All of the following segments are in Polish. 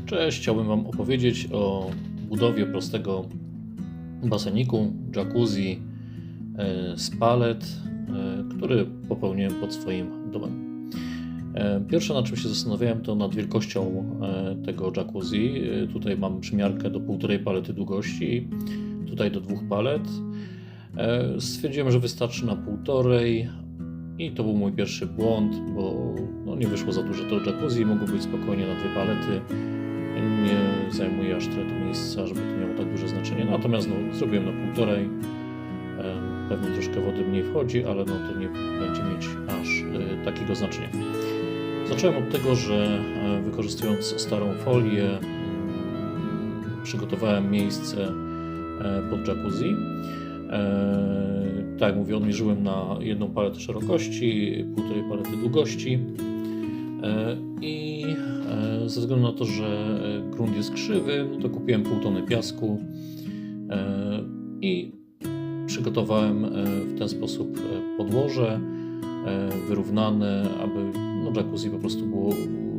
Cześć, chciałbym Wam opowiedzieć o budowie prostego baseniku, jacuzzi z palet, który popełniłem pod swoim domem. Pierwsze, na czym się zastanawiałem, to nad wielkością tego jacuzzi. Tutaj mam przymiarkę do 1,5 palety długości, tutaj do 2 palet. Stwierdziłem, że wystarczy na 1,5 i to był mój pierwszy błąd, bo nie wyszło za duże to jacuzzi, mogło być spokojnie na 2 palety. Nie zajmuje aż tyle to miejsca, żeby to miało tak duże znaczenie. Natomiast zrobiłem na 1,5. Pewnie troszkę wody mniej wchodzi, ale to nie będzie mieć aż takiego znaczenia. Zacząłem od tego, że wykorzystując starą folię przygotowałem miejsce pod jacuzzi. Tak jak mówię, odmierzyłem na 1 paletę szerokości, 1,5 palety długości i ze względu na to, że grunt jest krzywy, to kupiłem 0,5 tony piasku i przygotowałem w ten sposób podłoże wyrównane, aby jacuzzi po prostu było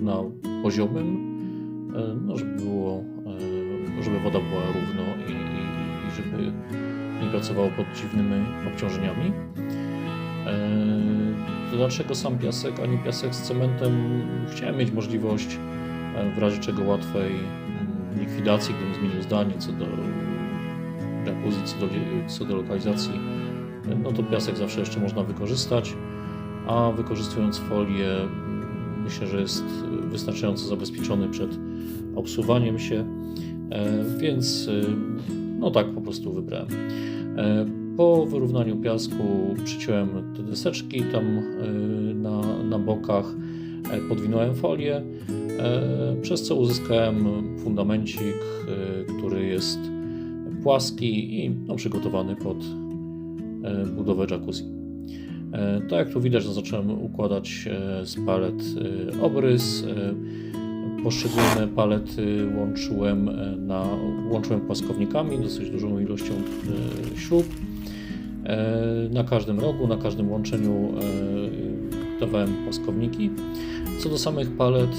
na poziomym, żeby woda była równo i żeby nie pracowało pod dziwnymi obciążeniami. Dlaczego sam piasek, a nie piasek z cementem? Chciałem mieć możliwość w razie czego łatwej likwidacji, gdybym zmienił zdanie co do jacuzzi, co do lokalizacji. To piasek zawsze jeszcze można wykorzystać, a wykorzystując folię myślę, że jest wystarczająco zabezpieczony przed obsuwaniem się, więc tak po prostu wybrałem. Po wyrównaniu piasku przyciąłem te deseczki tam na bokach, podwinąłem folię, przez co uzyskałem fundamencik, który jest płaski i przygotowany pod budowę jacuzzi. Tak jak tu widać, zacząłem układać z palet obrys. Poszczególne palety łączyłem płaskownikami, dosyć dużą ilością śrub. Na każdym rogu, na każdym łączeniu dawałem płaskowniki. Co do samych palet,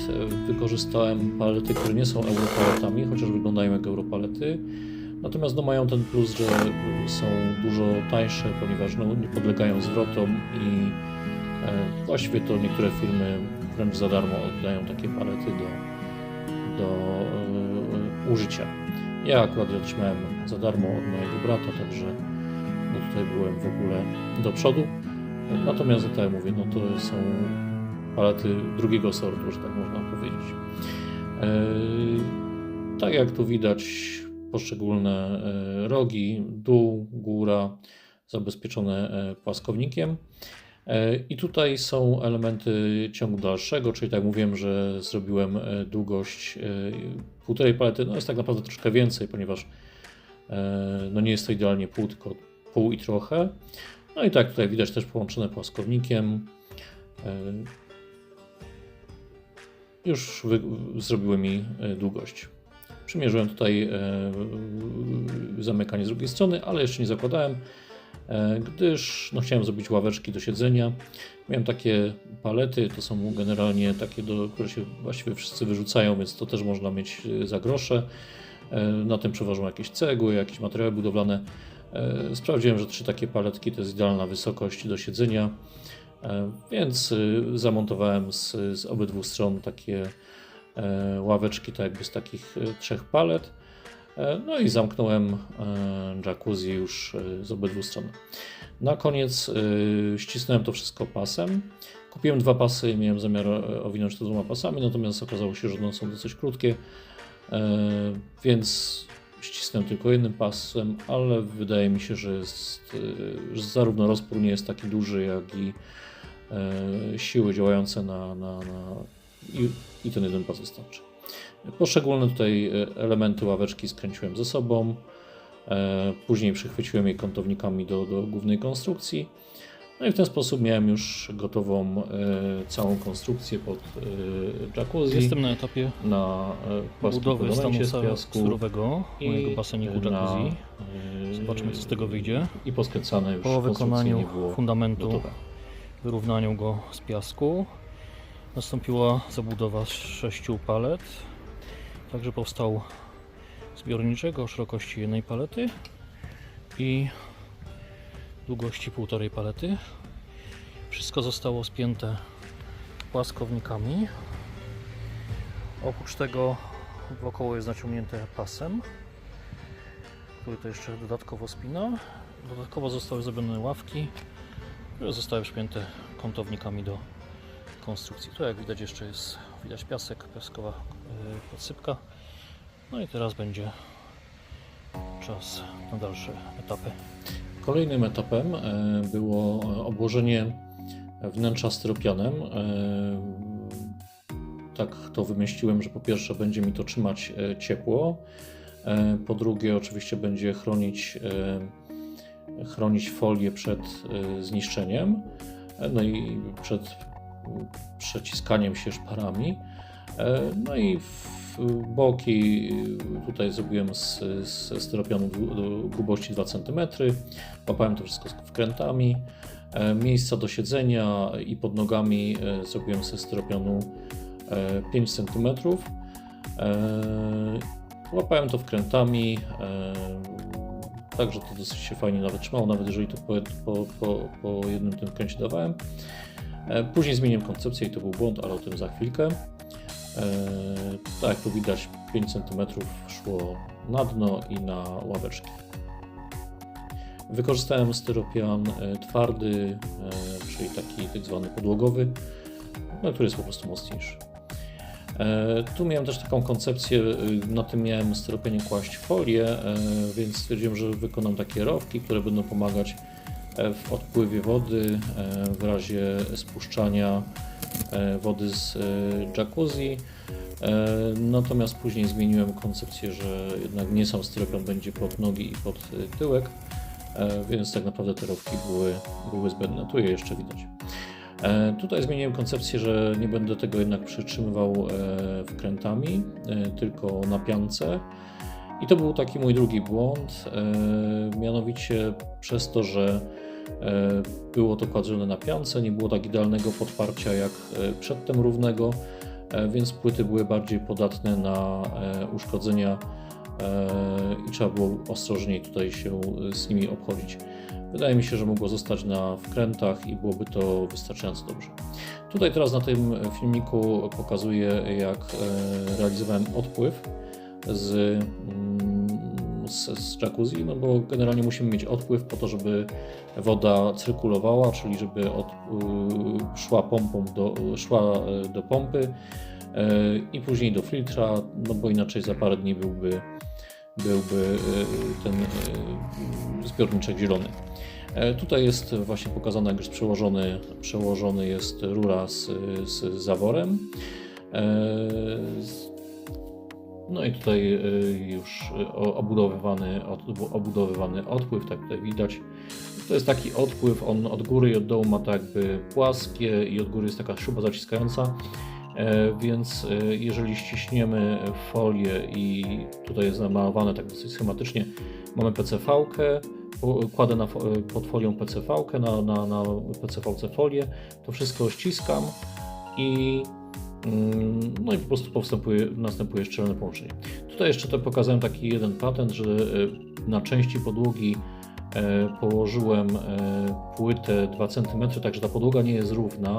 wykorzystałem palety, które nie są europaletami, chociaż wyglądają jak europalety. Natomiast mają ten plus, że są dużo tańsze, ponieważ nie podlegają zwrotom i właściwie to niektóre firmy wręcz za darmo oddają takie palety do użycia. Ja akurat je otrzymałem za darmo od mojego brata, także tutaj byłem w ogóle do przodu. Natomiast tak jak mówię, to są palety drugiego sortu, że tak można powiedzieć. Tak jak tu widać, poszczególne rogi, dół, góra zabezpieczone płaskownikiem. I tutaj są elementy ciągu dalszego, czyli tak jak mówiłem, że zrobiłem długość 1,5 palety. Jest tak naprawdę troszkę więcej, ponieważ nie jest to idealnie pół, tylko pół i trochę. I tak tutaj widać też połączone płaskownikiem. Już zrobiły mi długość. Przymierzyłem tutaj zamykanie z drugiej strony, ale jeszcze nie zakładałem, gdyż chciałem zrobić ławeczki do siedzenia. Miałem takie palety, to są generalnie takie, które się właściwie wszyscy wyrzucają, więc to też można mieć za grosze. Na tym przeważą jakieś cegły, jakieś materiały budowlane. Sprawdziłem, że 3 takie paletki to jest idealna wysokość do siedzenia, więc zamontowałem z obydwu stron takie ławeczki, tak jakby z takich 3 palet. I zamknąłem jacuzzi już z obydwu stron. Na koniec ścisnąłem to wszystko pasem. Kupiłem 2 pasy, miałem zamiar owinąć to 2 pasami, natomiast okazało się, że one są dosyć krótkie, więc ścisnąłem tylko jednym pasem, ale wydaje mi się, że zarówno rozpór nie jest taki duży, jak i siły działające i ten jeden pas wystarczy. Poszczególne tutaj elementy ławeczki skręciłem ze sobą, później przychwyciłem je kątownikami do głównej konstrukcji. I w ten sposób miałem już gotową całą konstrukcję pod jacuzzi. Jestem na etapie budowy stanu surowego mojego baseniku jacuzzi. Zobaczmy, co z tego wyjdzie. I poskręcane już po wykonaniu fundamentu, gotowe. Wyrównaniu go z piasku, nastąpiła zabudowa z 6 palet Także powstał zbiorniczek o szerokości jednej palety i długości 1,5 palety. Wszystko zostało spięte płaskownikami. Oprócz tego wokoło jest naciągnięte pasem, który to jeszcze dodatkowo spina. Dodatkowo zostały zrobione ławki, które zostały przypięte kątownikami do konstrukcji. Tu jak widać jeszcze widać piasek, piaskowa podsypka. No i teraz będzie czas na dalsze etapy. Kolejnym etapem było obłożenie wnętrza styropianem. Tak to wymyśliłem, że po pierwsze będzie mi to trzymać ciepło, po drugie oczywiście będzie chronić folię przed zniszczeniem, no i przed przeciskaniem się szparami. No i boki tutaj zrobiłem z styropianu do grubości 2 cm, łapałem to wszystko wkrętami. Miejsca do siedzenia i pod nogami zrobiłem ze styropianu 5 cm. Łapałem to wkrętami, także to dosyć się fajnie nawet trzymało, nawet jeżeli to po jednym tym kręcie dawałem. Później zmieniłem koncepcję i to był błąd, ale o tym za chwilkę. Tak jak tu widać, 5 cm szło na dno i na ławeczki. Wykorzystałem styropian twardy, czyli taki tak zwany podłogowy, który jest po prostu mocniejszy. Tu miałem też taką koncepcję, na tym miałem styropianie kłaść folię, więc stwierdziłem, że wykonam takie rowki, które będą pomagać w odpływie wody w razie spuszczania wody z jacuzzi. Natomiast później zmieniłem koncepcję, że jednak nie sam styropian będzie pod nogi i pod tyłek, więc tak naprawdę te rowki były zbędne. Tu je jeszcze widać. Tutaj zmieniłem koncepcję, że nie będę tego jednak przytrzymywał wkrętami, tylko na piance. I to był taki mój drugi błąd, mianowicie przez to, że było to kładzone na piance, nie było tak idealnego podparcia jak przedtem równego, więc płyty były bardziej podatne na uszkodzenia i trzeba było ostrożniej tutaj się z nimi obchodzić. Wydaje mi się, że mogło zostać na wkrętach i byłoby to wystarczająco dobrze. Tutaj teraz na tym filmiku pokazuję, jak realizowałem odpływ z jacuzzi, no bo generalnie musimy mieć odpływ po to, żeby woda cyrkulowała, czyli żeby szła do pompy i później do filtra, no bo inaczej za parę dni byłby ten zbiorniczek zielony. Tutaj jest właśnie pokazane, jak już przełożony jest rura z zaworem. No i tutaj już obudowywany odpływ, tak tutaj widać. To jest taki odpływ, on od góry i od dołu ma tak jakby płaskie i od góry jest taka śruba zaciskająca. Więc jeżeli ściśniemy folię i tutaj jest namalowane tak dosyć schematycznie, mamy PCV-kę, kładę pod folią PCV-kę, na PCV-ce folię, to wszystko ściskam i no i po prostu następuje szczelne połączenie. Tutaj jeszcze to pokazałem taki jeden patent, że na części podłogi położyłem płytę 2 cm, także ta podłoga nie jest równa.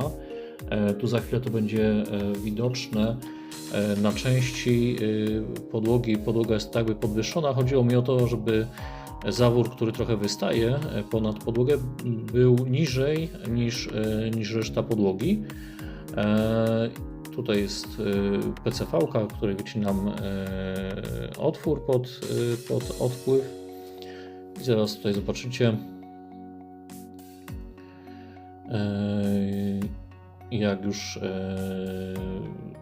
Tu za chwilę to będzie widoczne. Na części podłoga jest tak jakby podwyższona. Chodziło mi o to, żeby zawór, który trochę wystaje ponad podłogę, był niżej niż reszta podłogi. Tutaj jest PCV-ka, w której wycinam otwór pod odpływ. I zaraz tutaj zobaczycie, jak już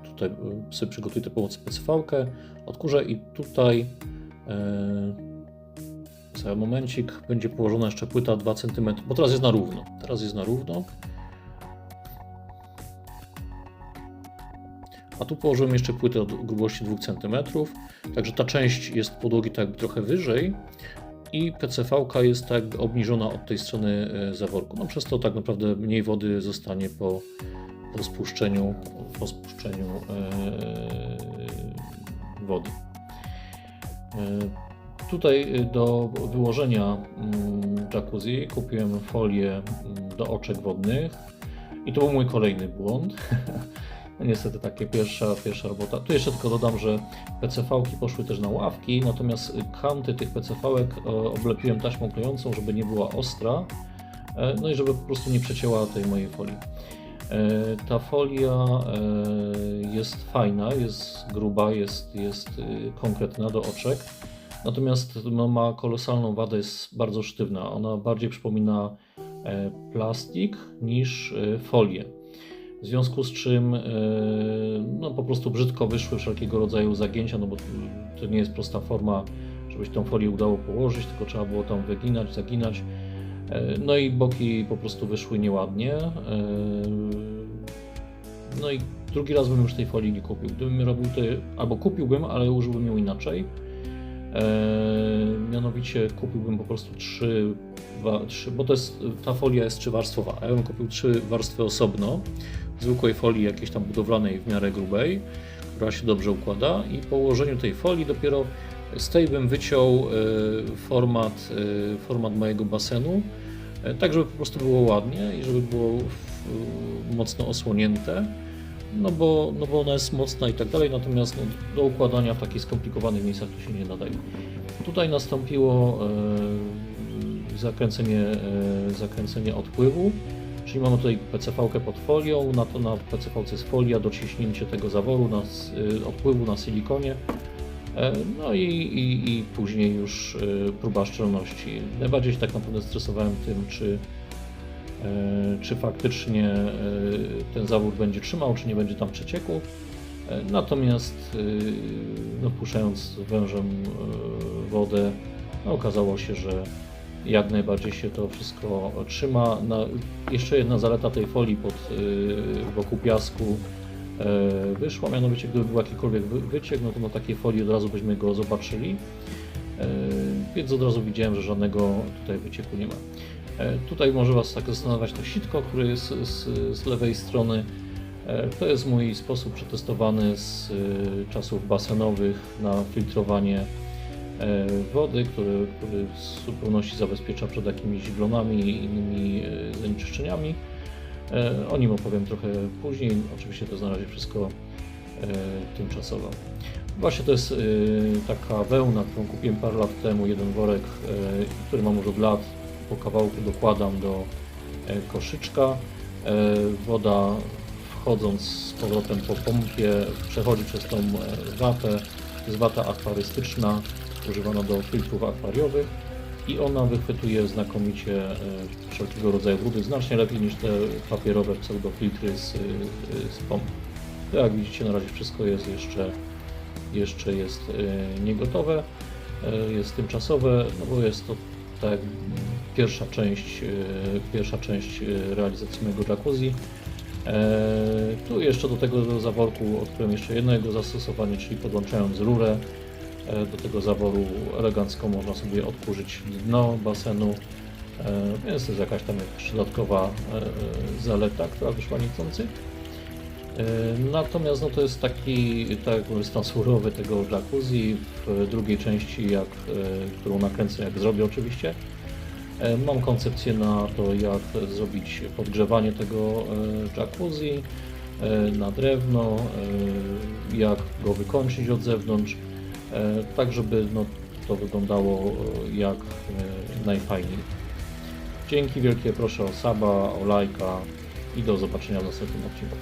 tutaj sobie przygotuję tę PCV-kę, odkurzę i tutaj za momencik będzie położona jeszcze płyta 2 cm, bo teraz jest na równo. A tu położyłem jeszcze płytę o grubości 2 cm, także ta część jest podłogi tak trochę wyżej i PCV-ka jest tak jakby obniżona od tej strony zaworku. No przez to tak naprawdę mniej wody zostanie po spuszczeniu wody. Tutaj do wyłożenia jacuzzi kupiłem folię do oczek wodnych i to był mój kolejny błąd. No niestety takie pierwsza robota. Tu jeszcze tylko dodam, że PCV-ki poszły też na ławki, natomiast kanty tych PCV-ek oblepiłem taśmą klejącą, żeby nie była ostra, no i żeby po prostu nie przecięła tej mojej folii. Ta folia jest fajna, jest gruba, jest konkretna do oczek, natomiast no, ma kolosalną wadę, jest bardzo sztywna. Ona bardziej przypomina plastik niż folię. W związku z czym no, po prostu brzydko wyszły wszelkiego rodzaju zagięcia, no bo to nie jest prosta forma, żeby się tą folię udało położyć, tylko trzeba było tam wyginać, zaginać. No i boki po prostu wyszły nieładnie. No i drugi raz bym już tej folii nie kupił. Gdybym robił to, albo kupiłbym, ale użyłbym ją inaczej. Mianowicie kupiłbym po prostu trzy, bo ta folia jest 3-warstwowa, a ja bym kupił 3 warstwy osobno, zwykłej folii jakiejś tam budowlanej w miarę grubej, która się dobrze układa i po ułożeniu tej folii dopiero z tej bym wyciął format mojego basenu, tak żeby po prostu było ładnie i żeby było mocno osłonięte. No bo ona jest mocna i tak dalej, natomiast no, do układania w takich skomplikowanych miejscach to się nie nadaje. Tutaj nastąpiło zakręcenie odpływu, czyli mamy tutaj PCV-kę pod folią, na PCV-ce jest folia, dociśnięcie tego zaworu, odpływu na silikonie, no i później już próba szczelności. Najbardziej się tak naprawdę stresowałem tym, czy faktycznie ten zawór będzie trzymał, czy nie będzie tam przecieku. Natomiast no, puszczając wężem wodę, no, okazało się, że jak najbardziej się to wszystko trzyma. Jeszcze jedna zaleta tej folii wokół piasku wyszła, mianowicie gdyby był jakikolwiek wyciek, no to na takiej folii od razu byśmy go zobaczyli, więc od razu widziałem, że żadnego tutaj wycieku nie ma. Tutaj może Was tak zastanawiać to sitko, które jest z lewej strony. To jest mój sposób przetestowany z czasów basenowych na filtrowanie wody, który w zupełności zabezpiecza przed jakimiś glonami i innymi zanieczyszczeniami. O nim opowiem trochę później, oczywiście to jest na razie wszystko tymczasowo. Właśnie to jest taka wełna, którą kupiłem parę lat temu, jeden worek, który mam już od lat. Po kawałku dokładam do koszyczka. Woda wchodząc z powrotem po pompie przechodzi przez tą watę. To jest wata akwarystyczna, używana do filtrów akwariowych i ona wychwytuje znakomicie wszelkiego rodzaju brudy, znacznie lepiej niż te papierowe pseudofiltry z pomp. To jak widzicie, na razie wszystko jest jeszcze jest niegotowe, jest tymczasowe, no bo jest to tak pierwsza część realizacji mojego jacuzzi. Tu jeszcze do tego zaworku odkryłem jeszcze jedno jego zastosowanie, czyli podłączając rurę do tego zaworu elegancko można sobie odkurzyć dno basenu, więc to jest jakaś tam dodatkowa zaleta, która wyszła niechcący. Natomiast no, to jest taki stan surowy tego jacuzzi. W drugiej części, którą nakręcę, jak zrobię oczywiście, mam koncepcję na to, jak zrobić podgrzewanie tego jacuzzi na drewno, jak go wykończyć od zewnątrz, tak żeby no, to wyglądało jak najfajniej. Dzięki wielkie, proszę o suba, o lajka i do zobaczenia w następnym odcinku.